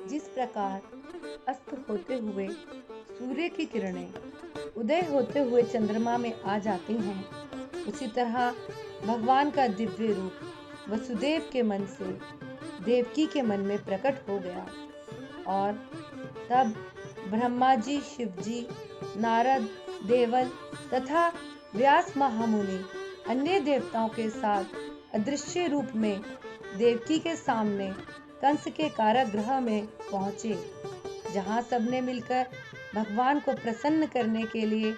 जिस प्रकार अस्त होते हुए सूर्य की किरणें उदय होते हुए चंद्रमा में आ जाती हैं, उसी तरह भगवान का दिव्य रूप वसुदेव के मन से देवकी के मन में प्रकट हो गया। और तब ब्रह्मा जी, शिव जी, नारद, देवल तथा व्यास महामुनि अन्य देवताओं के साथ अदृश्य रूप में देवकी के सामने कंस के कारागृह में पहुंचे, जहां सबने मिलकर भगवान को प्रसन्न करने के लिए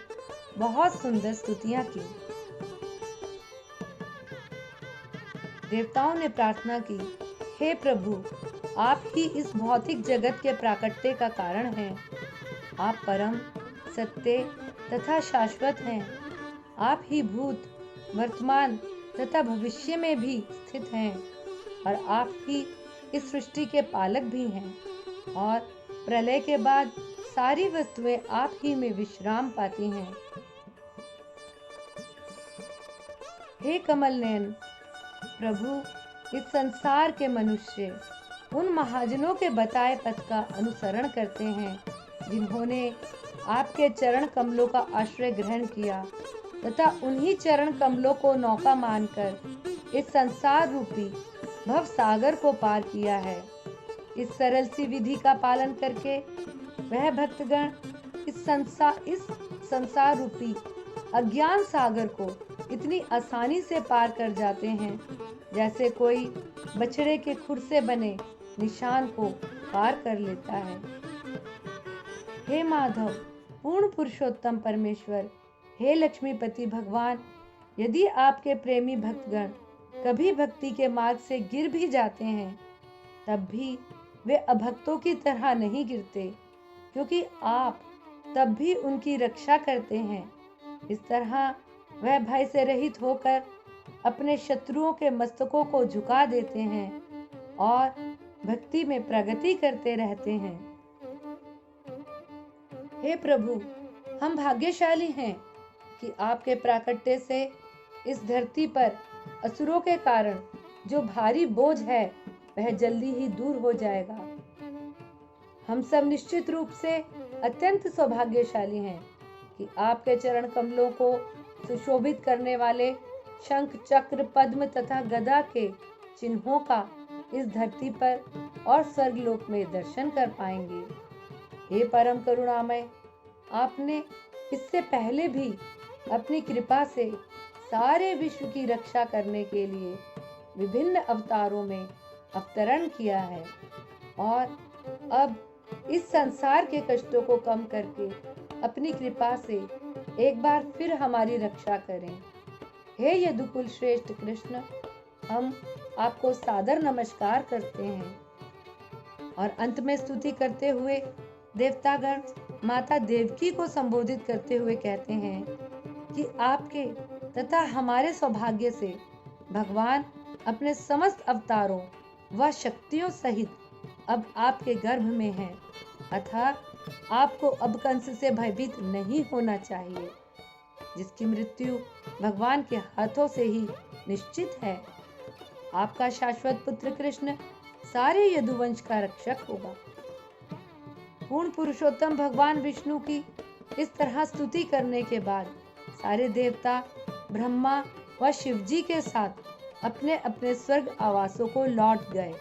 बहुत सुंदर स्तुतियां की। देवताओं ने प्रार्थना की, हे प्रभु, आप ही इस भौतिक जगत के प्राकट्य का कारण हैं। आप परम सत्य तथा शाश्वत हैं। आप ही भूत, वर्तमान तथा भविष्य में भी स्थित हैं और आप ही इस सृष्टि के पालक भी हैं। और प्रलय के बाद सारी वस्तुएं आप ही में विश्राम पाती हैं। हे कमल नयन प्रभु, इस संसार के मनुष्य उन महाजनों के बताए पथ का अनुसरण करते हैं, जिन्होंने आपके चरण कमलों का आश्रय ग्रहण किया तथा उन्हीं चरण कमलों को नौका मानकर इस संसार रूपी भव सागर को पार किया है। इस सरल सी विधि का पालन करके वह भक्तगण इस संसार रूपी अज्ञान सागर को इतनी आसानी से पार कर जाते हैं, जैसे कोई बछड़े के खुर से बने निशान को पार कर लेता है। हे माधव, पूर्ण पुरुषोत्तम परमेश्वर, हे लक्ष्मीपति भगवान, यदि आपके प्रेमी भक्तगण कभी भक्ति के मार्ग से गिर भी जाते हैं, तब भी वे अभक्तों की तरह नहीं गिरते, क्योंकि आप तब भी उनकी रक्षा करते हैं। इस तरह वह भय से रहित होकर अपने शत्रुओं के मस्तकों को झुका देते हैं और भक्ति में प्रगति करते रहते हैं। हे प्रभु, हम भाग्यशाली हैं कि आपके प्राकट्य से इस धरती पर असुरों के कारण जो भारी बोझ है वह जल्दी ही दूर हो जाएगा। हम सब निश्चित रूप से अत्यंत सौभाग्यशाली हैं कि आपके चरण कमलों को सुशोभित करने वाले शंख, चक्र, पद्म तथा गदा के चिन्हों का इस धरती पर और स्वर्गलोक में दर्शन कर पाएंगे। हे परम करुणामय, आपने इससे पहले भी अपनी कृपा से सारे विश्व की रक्षा करने के लिए विभिन्न अवतारों में अवतरण किया है और अब इस संसार के कष्टों को कम करके अपनी कृपा से एक बार फिर हमारी रक्षा करें। हे यदुकुल श्रेष्ठ कृष्ण, हम आपको सादर नमस्कार करते हैं। और अंत में स्तुति करते हुए देवतागण माता देवकी को संबोधित करते हुए कहते हैं कि आपके तथा हमारे सौभाग्य से भगवान अपने समस्त अवतारों व शक्तियों सहित अब आपके गर्भ में हैं, अतः आपको अब कंस से भयभीत नहीं होना चाहिए, जिसकी मृत्यु भगवान के हाथों से ही निश्चित है। आपका शाश्वत पुत्र कृष्ण सारे यदुवंश का रक्षक होगा। पूर्ण पुरुषोत्तम भगवान विष्णु की इस तरह स्तुति करने के बाद सारे देवता ब्रह्मा व शिव जी के साथ अपने अपने स्वर्ग आवासों को लौट गए।